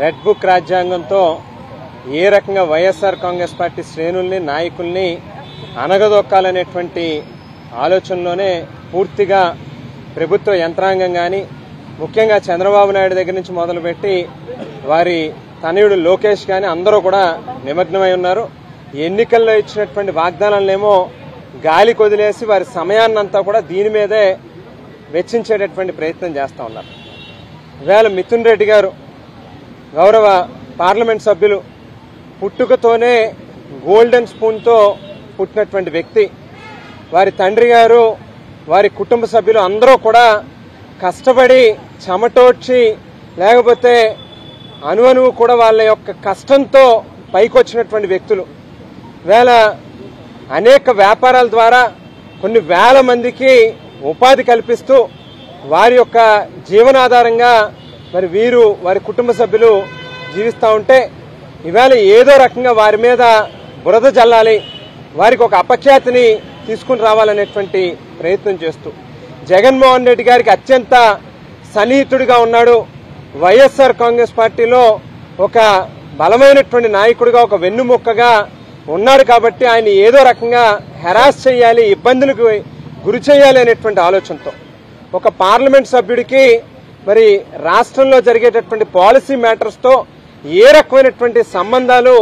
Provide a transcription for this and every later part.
Red book రాజ్యాంగంతో ఏ రకంగా YSR Congress party శ్రేణుల్ని నాయకుల్ని అనగదొక్కాలనేటువంటి ఆలోచనలోనే పూర్తిగా ప్రభుత్వ యంత్రాంగం కానీ ముఖ్యంగా చంద్రబాబు నాయుడు దగ్గర నుంచి మొదలుపెట్టి వారి తనయుడు లోకేష్ కానీ అందరూ కూడా నిమగ్నమై ఉన్నారు. ఎన్నికల్లో ఇచ్చినటువంటి వాగ్దానాలనేమో గాలి కొదిలేసి వారి సమయాన్నంతా కూడా దీని మీదే వెచ్చించేటటువంటి ప్రయత్నం చేస్తూ ఉన్నారు. ఇవాళ మిథున్ రెడ్డి గారు గౌరవ పార్లమెంట్ సభ్యులు పుట్టుకతోనే గోల్డెన్ స్పూన్తో పుట్టినటువంటి వ్యక్తి. వారి తండ్రి గారు వారి కుటుంబ సభ్యులు అందరూ కూడా కష్టపడి చెమటోడ్చి లేకపోతే అణువణువు కూడా వాళ్ళ యొక్క కష్టంతో పైకొచ్చినటువంటి వ్యక్తులు. వేళ అనేక వ్యాపారాల ద్వారా కొన్ని వేల మందికి ఉపాధి కల్పిస్తూ వారి యొక్క జీవనాధారంగా మరి వీరు వారి కుటుంబ సభ్యులు జీవిస్తూ ఉంటే ఇవాళ ఏదో రకంగా వారి మీద బురద జల్లాలి, వారికి ఒక అపఖ్యాతిని తీసుకుని రావాలనేటువంటి ప్రయత్నం చేస్తూ జగన్మోహన్ రెడ్డి గారికి అత్యంత సన్నిహితుడిగా ఉన్నాడు. వైఎస్ఆర్ కాంగ్రెస్ పార్టీలో ఒక బలమైనటువంటి నాయకుడిగా ఒక వెన్నుముక్కగా ఉన్నాడు కాబట్టి ఆయన ఏదో రకంగా హెరాస్ చేయాలి, ఇబ్బందులకు గురి చేయాలి అనేటువంటి ఆలోచనతో ఒక పార్లమెంట్ సభ్యుడికి మరి రాష్ట్రంలో జరిగేటటువంటి పాలసీ మ్యాటర్స్తో ఏ రకమైనటువంటి సంబంధాలు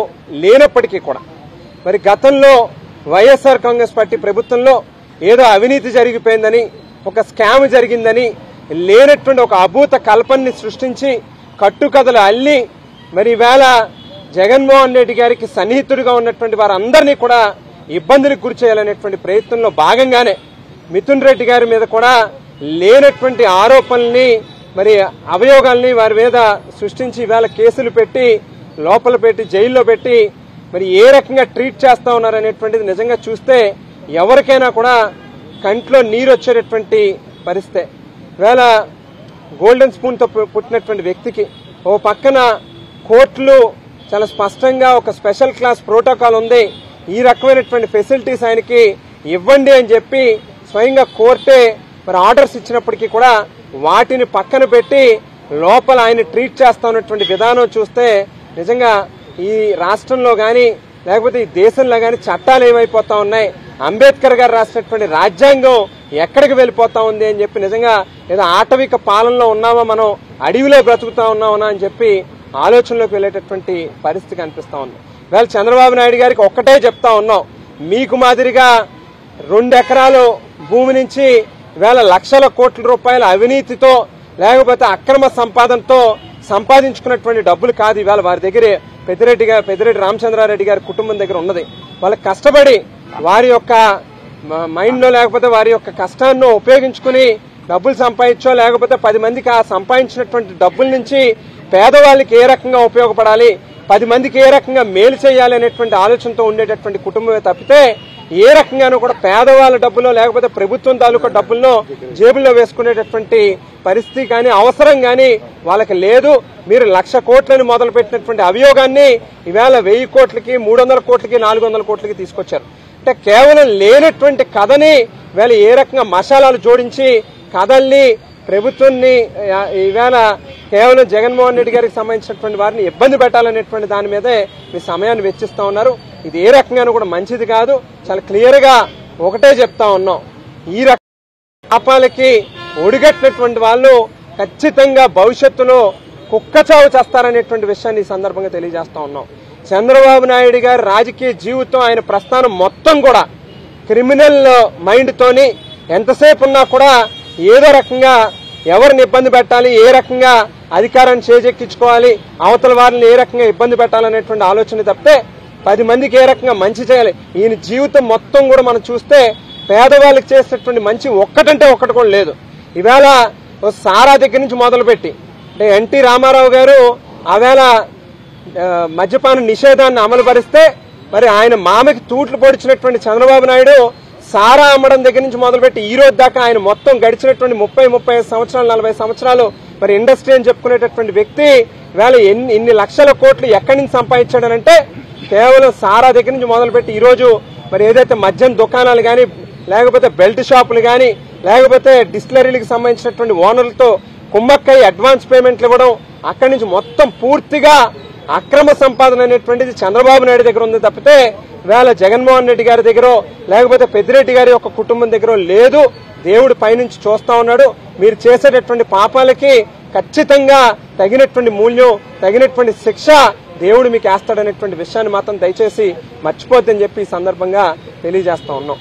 లేనప్పటికీ కూడా మరి గతంలో వైఎస్ఆర్ కాంగ్రెస్ పార్టీ ప్రభుత్వంలో ఏదో అవినీతి జరిగిపోయిందని ఒక స్కామ్ జరిగిందని లేనటువంటి ఒక అభూత కల్పనని సృష్టించి కట్టుకథలు అల్లి మరి ఈవేళ జగన్మోహన్ రెడ్డి గారికి సన్నిహితుడిగా ఉన్నటువంటి వారందరినీ కూడా ఇబ్బందులకు గురి చేయాలనేటువంటి ప్రయత్నంలో భాగంగానే మిథున్ రెడ్డి గారి మీద కూడా లేనటువంటి ఆరోపణల్ని మరి అభియోగాల్ని వారి మీద సృష్టించి ఈవేళ కేసులు పెట్టి లోపల పెట్టి జైల్లో పెట్టి మరి ఏ రకంగా ట్రీట్ చేస్తా ఉన్నారనేటువంటిది నిజంగా చూస్తే ఎవరికైనా కూడా కంట్లో నీరు వచ్చేటటువంటి పరిస్థితి. ఈవేళ గోల్డెన్ స్పూన్తో పుట్టినటువంటి వ్యక్తికి ఓ పక్కన కోర్టులు చాలా స్పష్టంగా ఒక స్పెషల్ క్లాస్ ప్రోటోకాల్ ఉంది, ఈ రకమైనటువంటి ఫెసిలిటీస్ ఆయనకి ఇవ్వండి అని చెప్పి స్వయంగా కోర్టే మరి ఆర్డర్స్ ఇచ్చినప్పటికీ కూడా వాటిని పక్కన పెట్టి లోపల ఆయన ట్రీట్ చేస్తా ఉన్నటువంటి విధానం చూస్తే నిజంగా ఈ రాష్ట్రంలో కానీ లేకపోతే ఈ దేశంలో కానీ చట్టాలు ఏమైపోతా ఉన్నాయి, అంబేద్కర్ గారు రాసినటువంటి రాజ్యాంగం ఎక్కడికి వెళ్ళిపోతా ఉంది అని చెప్పి నిజంగా ఏదో ఆటవిక పాలనలో ఉన్నామా, మనం అడవిలో బ్రతుకుతా ఉన్నామా అని చెప్పి ఆలోచనలోకి వెళ్ళేటటువంటి పరిస్థితి కనిపిస్తా ఉంది. ఇవాళ చంద్రబాబు నాయుడు గారికి ఒక్కటే చెప్తా ఉన్నాం, మీకు మాదిరిగా 2 ఎకరాలు భూమి నుంచి ఇవాళ లక్షల కోట్ల రూపాయల అవినీతితో లేకపోతే అక్రమ సంపాదనతో సంపాదించుకున్నటువంటి డబ్బులు కాదు ఇవాళ వారి దగ్గర పెద్దిరెడ్డి రామచంద్రారెడ్డి గారి కుటుంబం దగ్గర ఉన్నది. వాళ్ళకి కష్టపడి వారి యొక్క మైండ్ లో లేకపోతే వారి యొక్క కష్టాన్ని ఉపయోగించుకుని డబ్బులు సంపాదించో లేకపోతే 10 మందికి ఆ సంపాదించినటువంటి డబ్బుల నుంచి పేదవాళ్ళకి ఏ రకంగా ఉపయోగపడాలి, 10 మందికి ఏ రకంగా మేలు చేయాలి అనేటువంటి ఆలోచనతో ఉండేటటువంటి కుటుంబమే తప్పితే ఏ రకంగానూ కూడా పేదవాళ్ళ డబ్బులో లేకపోతే ప్రభుత్వం తాలూకా డబ్బుల్లో జేబుల్లో వేసుకునేటటువంటి పరిస్థితి కానీ అవసరం కానీ వాళ్ళకి లేదు. మీరు 1,00,000 కోట్లని మొదలుపెట్టినటువంటి అభియోగాన్ని ఈవేళ 1000 కోట్లకి 300 కోట్లకి 400 కోట్లకి తీసుకొచ్చారు. అంటే కేవలం లేనటువంటి కథని ఈవేళ ఏ రకంగా మసాలాలు జోడించి కథల్ని ప్రభుత్వాన్ని ఈవేళ కేవలం జగన్మోహన్ రెడ్డి గారికి సంబంధించినటువంటి వారిని ఇబ్బంది పెట్టాలనేటువంటి దాని మీదే మీ సమయాన్ని వెచ్చిస్తా ఉన్నారు. ఇది ఏ రకంగానూ కూడా మంచిది కాదు. చాలా క్లియర్ గా ఒకటే చెప్తా ఉన్నాం, ఈ రకం పాపాలకి ఒడిగట్టినటువంటి వాళ్ళు ఖచ్చితంగా భవిష్యత్తులో కుక్కచావు చేస్తారనేటువంటి విషయాన్ని ఈ సందర్భంగా తెలియజేస్తా ఉన్నాం. చంద్రబాబు నాయుడు గారి రాజకీయ జీవితం ఆయన ప్రస్థానం మొత్తం కూడా క్రిమినల్ మైండ్ తోని ఎంతసేపు ఉన్నా కూడా ఏదో రకంగా ఎవరిని ఇబ్బంది పెట్టాలి, ఏ రకంగా అధికారాన్ని చేజెక్కించుకోవాలి, అవతల వారిని ఏ రకంగా ఇబ్బంది పెట్టాలనేటువంటి ఆలోచన తప్పితే 10 మందికి ఏ రకంగా మంచి చేయాలి, ఈయన జీవితం మొత్తం కూడా మనం చూస్తే పేదవాళ్ళకి చేసేటువంటి మంచి ఒక్కటంటే ఒక్కటి కూడా లేదు. ఈవేళ సారా దగ్గర నుంచి మొదలుపెట్టి అంటే ఎన్టీ రామారావు గారు ఆవేళ మద్యపాన నిషేధాన్ని అమలు పరిస్తే మరి ఆయన మామకి తూట్లు పొడిచినటువంటి చంద్రబాబు నాయుడు సారా అమ్మడం దగ్గర నుంచి మొదలుపెట్టి ఈ రోజు దాకా ఆయన మొత్తం గడిచినటువంటి 30-35 సంవత్సరాలు 40 సంవత్సరాలు మరి ఇండస్ట్రీ అని చెప్పుకునేటటువంటి వ్యక్తి ఇవాళ ఇన్ని లక్షల కోట్లు ఎక్కడి నుంచి సంపాదించాడనంటే కేవలం సారా దగ్గర నుంచి మొదలుపెట్టి ఈ రోజు మరి ఏదైతే మద్యం దుకాణాలు కానీ లేకపోతే బెల్ట్ షాపులు కానీ లేకపోతే డిస్టిలరీలకు సంబంధించినటువంటి ఓనర్లతో కుమ్మక్కై అడ్వాన్స్ పేమెంట్లు ఇవ్వడం, అక్కడి నుంచి మొత్తం పూర్తిగా అక్రమ సంపాదన అనేటువంటిది చంద్రబాబు నాయుడు దగ్గర ఉంది తప్పితే వేళ జగన్మోహన్ రెడ్డి గారి దగ్గర లేకపోతే పెద్దిరెడ్డి గారి యొక్క కుటుంబం దగ్గర లేదు. దేవుడు పైనుంచి చూస్తా ఉన్నాడు. మీరు చేసేటటువంటి పాపాలకి ఖచ్చితంగా తగినటువంటి మూల్యం, తగినటువంటి శిక్ష దేవుడు మీకు వేస్తాడనేటువంటి విషయాన్ని మాత్రం దయచేసి మర్చిపోద్దని చెప్పి ఈ సందర్భంగా తెలియజేస్తా ఉన్నాం.